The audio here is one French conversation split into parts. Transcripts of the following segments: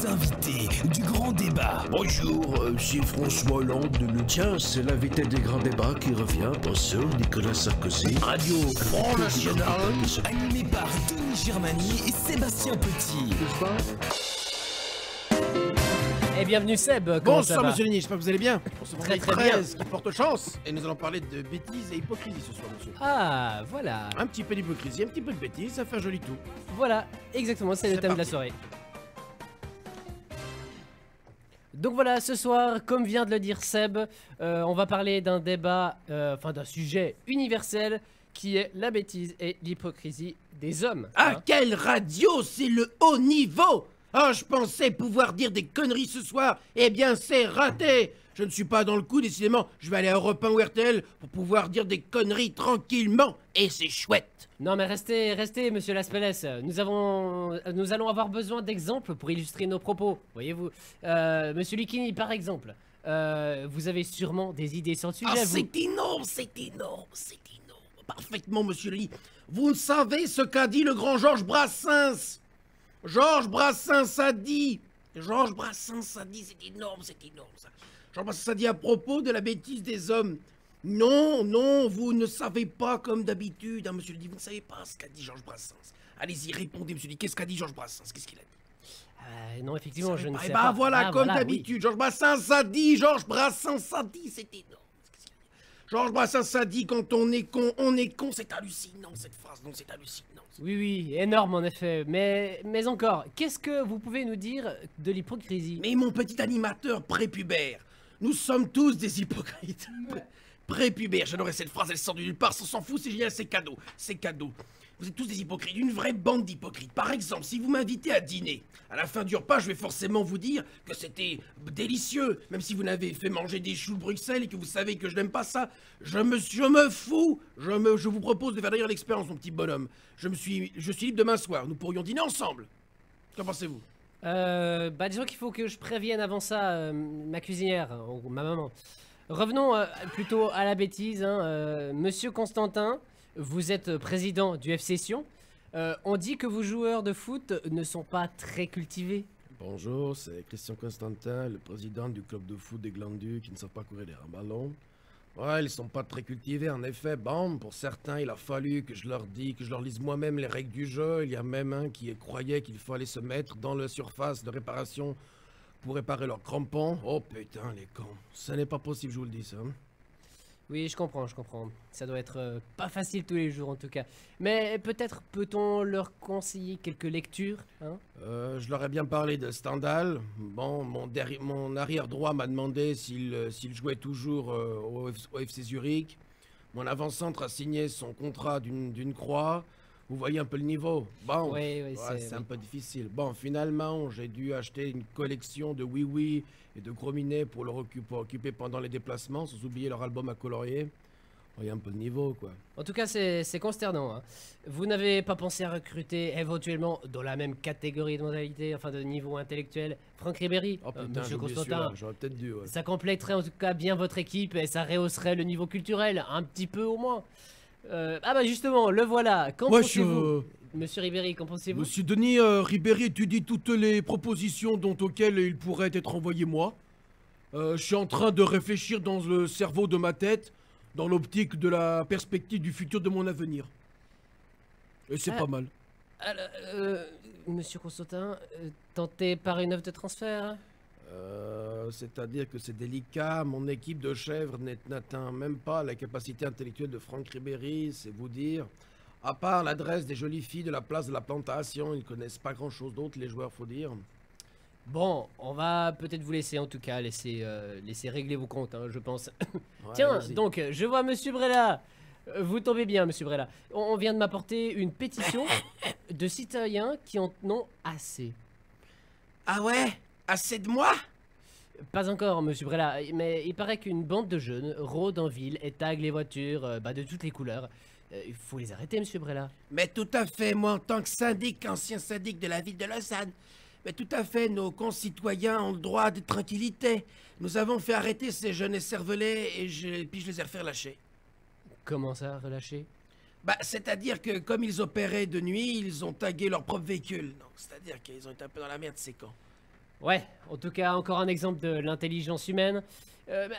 les invités du grand débat. Bonjour, c'est François Hollande. Tiens, c'est l'invité des grands débats qui revient, bonsoir, Nicolas Sarkozy. Radio Front National. Animé par Denis Germany et Sébastien Petit. Et bienvenue Seb, comment ça Bonsoir va? monsieur Denis, j'espère que vous allez bien. On se Très, vendredi très bien. 13 qui porte chance. Et nous allons parler de bêtises et hypocrisie ce soir monsieur. Ah, voilà. Un petit peu d'hypocrisie, un petit peu de bêtises, ça fait un joli tout. Voilà, exactement, c'est le C'est thème de la parti. soirée. Donc voilà, ce soir, comme vient de le dire Seb, on va parler d'un débat, enfin d'un sujet universel qui est la bêtise et l'hypocrisie des hommes. Ah, hein. quelle radio, c'est le haut niveau. Ah, je pensais pouvoir dire des conneries ce soir. Eh bien, c'est raté. Je ne suis pas dans le coup, décidément. Je vais aller à Europe 1 ou RTL pour pouvoir dire des conneries tranquillement. Et c'est chouette. Non mais restez, monsieur Laspelles, nous allons avoir besoin d'exemples pour illustrer nos propos, voyez-vous. Monsieur Lucchini, par exemple, vous avez sûrement des idées sur le sujet, Ah, vous. c'est énorme, c'est énorme, c'est énorme. Parfaitement, monsieur Lee. Vous ne savez ce qu'a dit le grand Georges Brassens. Georges Brassens a dit. Georges Brassens a dit, c'est énorme ça. Georges Brassens a dit à propos de la bêtise des hommes. Non, non, vous ne savez pas comme d'habitude, hein, monsieur Lee. Vous ne savez pas ce qu'a dit Georges Brassens. Allez-y, répondez, monsieur Lee. Qu'est-ce qu'a dit Georges Brassens? Qu'est-ce qu'il a dit? Non, effectivement, je ne sais Eh pas. ben voilà, Ah, comme voilà, d'habitude, oui. Georges Brassens a dit, c'est énorme. Qu'est-ce qu'il a dit? Georges Brassens a dit, quand on est con, c'est hallucinant, cette phrase, non, c'est hallucinant. Oui, énorme en effet. Mais encore, qu'est-ce que vous pouvez nous dire de l'hypocrisie? Mais mon petit animateur prépubère, nous sommes tous des hypocrites. Prépubère, j'adorais cette phrase, elle sort de nulle part, ça s'en fout, c'est génial, c'est cadeau, c'est cadeau. Vous êtes tous des hypocrites, une vraie bande d'hypocrites. Par exemple, si vous m'invitez à dîner, à la fin du repas, je vais forcément vous dire que c'était délicieux, même si vous n'avez fait manger des choux de Bruxelles et que vous savez que je n'aime pas ça. Je me fous. Je vous propose de faire d'ailleurs l'expérience, mon petit bonhomme. Je suis libre demain soir. Nous pourrions dîner ensemble. Qu'en pensez-vous? Disons qu'il faut que je prévienne avant ça ma cuisinière, ou ma maman. Revenons plutôt à la bêtise, hein. Monsieur Constantin, vous êtes président du FC Sion. On dit que vos joueurs de foot ne sont pas très cultivés. Bonjour, c'est Christian Constantin, le président du club de foot des Glandus qui ne savent pas courir derrière un ballon. Ouais, ils sont pas très cultivés, en effet. Bon, pour certains, il a fallu que je leur lise moi-même les règles du jeu. Il y a même un qui croyait qu'il fallait se mettre dans la surface de réparation pour réparer leurs crampons. Oh putain, les cons. Ce n'est pas possible, je vous le dis, ça. Oui, je comprends. Ça doit être pas facile tous les jours en tout cas. Mais peut-être peut-on leur conseiller quelques lectures, hein? Je leur ai bien parlé de Stendhal. Bon, mon arrière-droit m'a demandé s'il jouait toujours au FC Zurich. Mon avant-centre a signé son contrat d'une croix. Vous voyez un peu le niveau. Bon, Oui, c'est un peu difficile. Bon, finalement, j'ai dû acheter une collection de oui-oui et de gros minets pour occuper pendant les déplacements, sans oublier leur album à colorier. Vous voyez un peu le niveau, quoi. En tout cas, c'est consternant, hein. Vous n'avez pas pensé à recruter éventuellement dans la même catégorie de modalité, enfin de niveau intellectuel, Franck Ribéry, Oh putain, Monsieur j'ai oublié Constantin. celui-là, j'aurais peut-être dû, ouais. Ça compléterait en tout cas bien votre équipe et ça rehausserait le niveau culturel, un petit peu au moins. Justement, le voilà. Qu'en pensez-vous, Monsieur Ribéry, qu'en pensez-vous? Monsieur Denis Ribéry étudie toutes les propositions auxquelles il pourrait être envoyé moi. Je suis en train de réfléchir dans le cerveau de ma tête, dans l'optique de la perspective du futur de mon avenir. Et c'est pas mal. Monsieur Constantin, tenté par une offre de transfert? C'est-à-dire que c'est délicat, mon équipe de chèvres n'atteint même pas la capacité intellectuelle de Franck Ribéry, c'est vous dire. À part l'adresse des jolies filles de la place de la Plantation, ils connaissent pas grand-chose d'autre, les joueurs, faut dire. Bon, on va peut-être vous laisser en tout cas, laisser régler vos comptes, hein, je pense. Ouais, Tiens, vas-y. donc, je vois Monsieur Brella. Vous tombez bien, Monsieur Brella. On vient de m'apporter une pétition de citoyens qui en ont assez. Ah ouais? Assez de moi? Pas encore, Monsieur Brella, mais il paraît qu'une bande de jeunes rôde en ville et tague les voitures de toutes les couleurs. Il faut les arrêter, Monsieur Brella. Mais tout à fait, moi en tant que syndic, ancien syndic de la ville de Lausanne. Mais tout à fait, nos concitoyens ont le droit de tranquillité. Nous avons fait arrêter ces jeunes écervelés et puis je les ai refait lâcher. Comment ça, relâcher? Bah, c'est-à-dire que comme ils opéraient de nuit, ils ont tagué leur propre véhicule. Donc, c'est-à-dire qu'ils ont été un peu dans la merde, ces cons. Ouais, en tout cas, encore un exemple de l'intelligence humaine.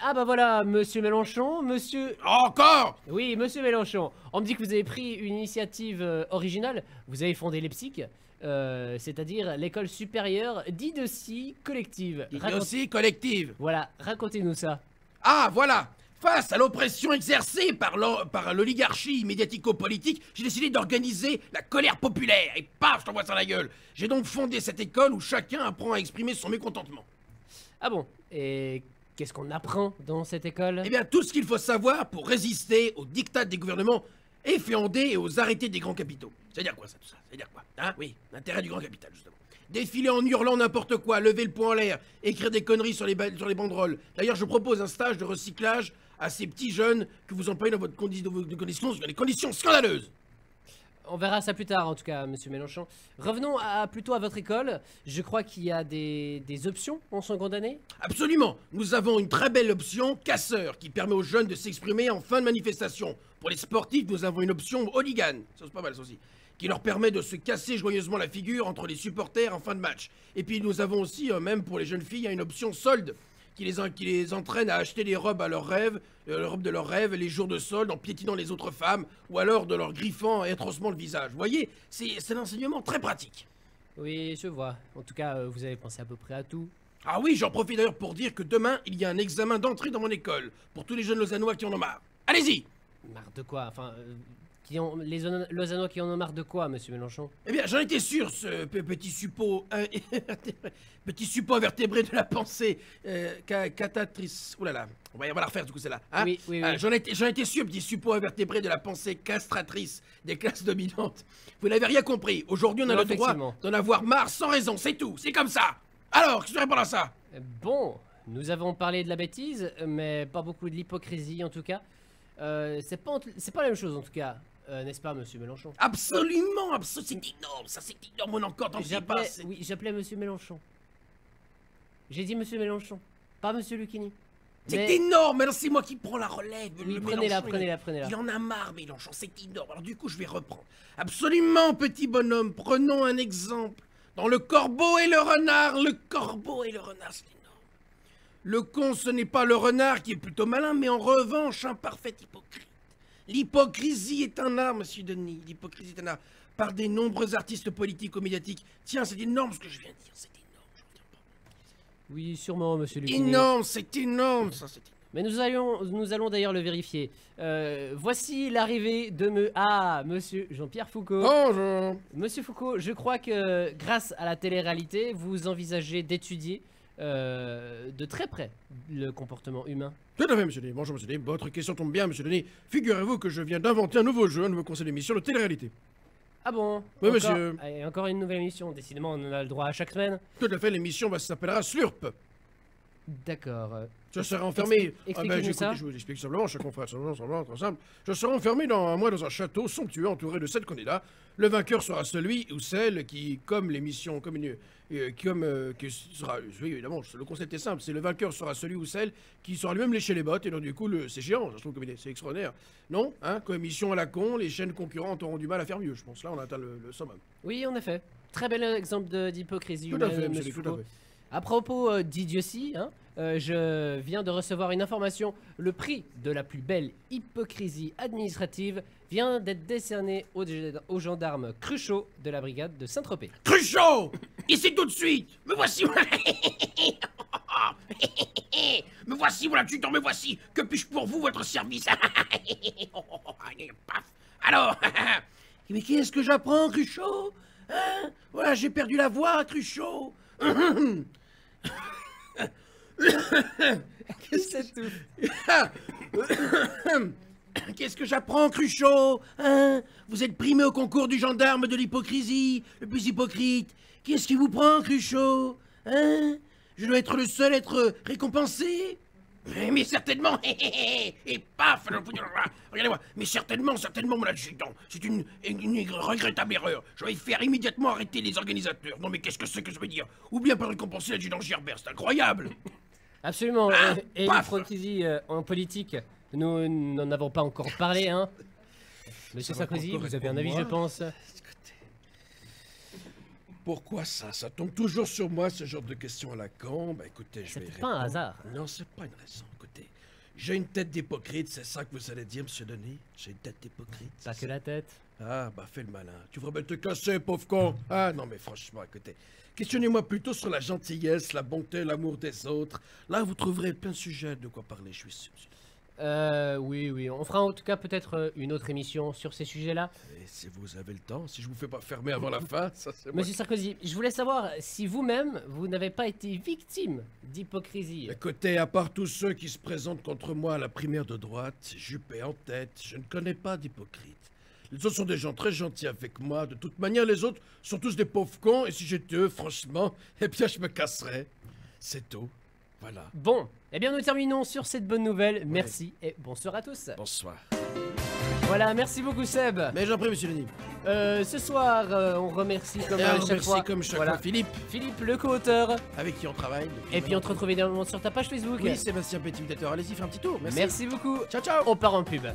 Ah bah voilà, monsieur Mélenchon, monsieur... Encore? Oui, monsieur Mélenchon, on me dit que vous avez pris une initiative originale, vous avez fondé l'EPSIC, c'est-à-dire l'école supérieure d'idiotie collective. Idiotie collective. Voilà, racontez-nous ça. Ah, voilà. Face à l'oppression exercée par l'oligarchie médiatico-politique, j'ai décidé d'organiser la colère populaire. Et paf, je t'envoie ça à la gueule. J'ai donc fondé cette école où chacun apprend à exprimer son mécontentement. Ah bon, et qu'est-ce qu'on apprend dans cette école? Eh bien, tout ce qu'il faut savoir pour résister aux diktats des gouvernements efféondés et aux arrêtés des grands capitaux. C'est-à-dire quoi, ça, tout ça? C'est-à-dire quoi? Hein? Oui, l'intérêt du grand capital, justement. Défiler en hurlant n'importe quoi, lever le poing en l'air, écrire des conneries sur les banderoles. D'ailleurs, je propose un stage de recyclage à ces petits jeunes que vous employez dans les conditions scandaleuses. On verra ça plus tard, en tout cas, monsieur Mélenchon. Revenons plutôt à votre école. Je crois qu'il y a des options en seconde année. Absolument. Nous avons une très belle option casseur qui permet aux jeunes de s'exprimer en fin de manifestation. Pour les sportifs, nous avons une option hooligan. Ça, c'est pas mal, ça aussi. Qui leur permet de se casser joyeusement la figure entre les supporters en fin de match. Et puis nous avons aussi, même pour les jeunes filles, une option solde qui les entraîne à acheter les robes à leurs rêves, robes de leurs rêves les jours de solde en piétinant les autres femmes ou alors de leur griffant atrocement le visage. Vous voyez, c'est un enseignement très pratique. Oui, je vois. En tout cas, vous avez pensé à peu près à tout. Ah oui, j'en profite d'ailleurs pour dire que demain, il y a un examen d'entrée dans mon école pour tous les jeunes lausannois qui en ont marre. Allez-y! Marre de quoi? Enfin, les Lausannois qui en ont marre de quoi, monsieur Mélenchon? Eh bien, j'en étais sûr, ce petit suppôt... petit suppôt invertébré de la pensée catatrice... Ouh là là, on va la refaire du coup celle-là. Hein? Oui, oui, oui. J'en étais sûr, petit suppôt invertébré de la pensée castratrice des classes dominantes. Vous n'avez rien compris. Aujourd'hui, on a Non, le droit effectivement. d'en avoir marre sans raison, c'est tout. C'est comme ça. Alors, qu'est-ce que tu réponds à ça? Bon, nous avons parlé de la bêtise, mais pas beaucoup de l'hypocrisie en tout cas. C'est pas la même chose en tout cas, n'est-ce pas, monsieur Mélenchon? Absolument, c'est énorme, ça c'est énorme, on encore t'en sais pas. Oui, j'appelais monsieur Mélenchon. J'ai dit monsieur Mélenchon, pas monsieur Lucchini. C'est énorme, alors c'est moi qui prends la relève. Oui, Le prenez-la, Mélenchon, prenez-la. Il en a marre, Mélenchon, c'est énorme. Alors du coup, je vais reprendre. Absolument, petit bonhomme, prenons un exemple. Dans Le Corbeau et le Renard, le corbeau et le renard, c'est énorme. Le con, ce n'est pas le renard qui est plutôt malin, mais en revanche, un parfait hypocrite. L'hypocrisie est un art, monsieur Denis. L'hypocrisie est un art. Par des nombreux artistes politiques ou médiatiques. Tiens, c'est énorme ce que je viens de dire, c'est énorme. Je reviens pas. Oui, sûrement, monsieur Lucchini. Énorme, c'est énorme, ça, c'est énorme. Mais nous allons d'ailleurs le vérifier. Voici l'arrivée de monsieur Jean-Pierre Foucault. Bonjour. Monsieur Foucault, je crois que grâce à la télé-réalité, vous envisagez d'étudier de très près le comportement humain. Tout à fait, monsieur Denis. Bonjour, monsieur Denis. Votre question tombe bien, monsieur Denis. Figurez-vous que je viens d'inventer un nouveau jeu, un nouveau concept d'émission de télé-réalité. Ah bon? Oui, Encore- monsieur. Et encore une nouvelle émission. Décidément, on en a le droit à chaque semaine. Tout à fait, l'émission s'appellera Slurp. D'accord. Je serai enfermé. Expliquez-nous ça. Je vous explique simplement, chacun fera simplement, très simple. Je serai enfermé dans un château somptueux entouré de 7 candidats. Le vainqueur sera celui ou celle qui, comme l'émission, qui sera, oui, évidemment, le concept est simple, c'est le vainqueur sera celui ou celle qui sera lui-même léché les bottes, et donc du coup, c'est géant, je trouve, c'est extraordinaire. Non, hein, comme émission à la con, les chaînes concurrentes auront du mal à faire mieux, je pense. Là, on atteint le summum. Oui, en effet. Très bel exemple d'hypocrisie Tout à humaine, fait, monsieur monsieur, tout à Foucault. fait. À propos d'idiotie, hein, je viens de recevoir une information. Le prix de la plus belle hypocrisie administrative vient d'être décerné au gendarme Cruchot de la brigade de Saint-Tropez. Cruchot! Ici tout de suite! Me voici! Me voici, voilà, tuteur, me voici! Que puis-je pour vous, votre service? Paf! Alors, mais qu'est-ce que j'apprends, Cruchot? Hein? Voilà, j'ai perdu la voix, Cruchot! C'est tout. Qu'est-ce que j'apprends, Cruchot? Hein? Vous êtes primé au concours du gendarme de l'hypocrisie, le plus hypocrite. Qu'est-ce qui vous prend, Cruchot? Hein? Je dois être le seul à être récompensé? Mais certainement. Et paf! Regardez-moi. Mais certainement, mon adjudant. C'est une regrettable erreur. Je vais faire immédiatement arrêter les organisateurs. Non mais qu'est-ce que c'est que je veux dire? Ou bien pas récompenser l'adjudant Gerbert, c'est incroyable. Absolument. Ah, et paf. l'hypocrisie en politique, nous n'en avons pas encore parlé, hein. Monsieur Ça va Sarkozy, encore vous être avez un pour avis, moi. je pense. Pourquoi ça? Ça tombe toujours sur moi, ce genre de questions à la con. Bah écoutez, je vais C'est pas un répondre. hasard. Non, c'est pas une raison. Écoutez, j'ai une tête d'hypocrite, c'est ça que vous allez dire, monsieur Denis? J'ai une tête d'hypocrite. Pas que la tête. Ah, bah fais le malin. Tu voudrais bien te casser, pauvre con. Ah non, mais franchement, écoutez. Questionnez-moi plutôt sur la gentillesse, la bonté, l'amour des autres. Là, vous trouverez plein de sujets de quoi parler, je suis sûr. Oui. On fera en tout cas peut-être une autre émission sur ces sujets-là. Et si vous avez le temps, si je vous fais pas fermer avant la fin, ça c'est moi. Monsieur Sarkozy, je voulais savoir si vous-même, vous n'avez pas été victime d'hypocrisie. Écoutez, à part tous ceux qui se présentent contre moi à la primaire de droite, Juppé en tête, je ne connais pas d'hypocrite. Les autres sont des gens très gentils avec moi. De toute manière, les autres sont tous des pauvres cons. Et si j'étais eux, franchement, eh bien, je me casserais. C'est tout. Voilà. Bon, eh bien nous terminons sur cette bonne nouvelle. Merci et bonsoir à tous. Bonsoir. Voilà, merci beaucoup Seb. Mais j'en prie, monsieur Denis. Ce soir, on remercie comme Et à on chaque remercie fois. comme chaque Voilà. fois Philippe, Philippe, le co-auteur. avec qui on travaille. Et puis on te retrouve évidemment sur ta page Facebook. Oui, Sébastien Petit Imitateur. Allez-y, fais un petit tour. Merci beaucoup. Ciao, ciao. On part en pub.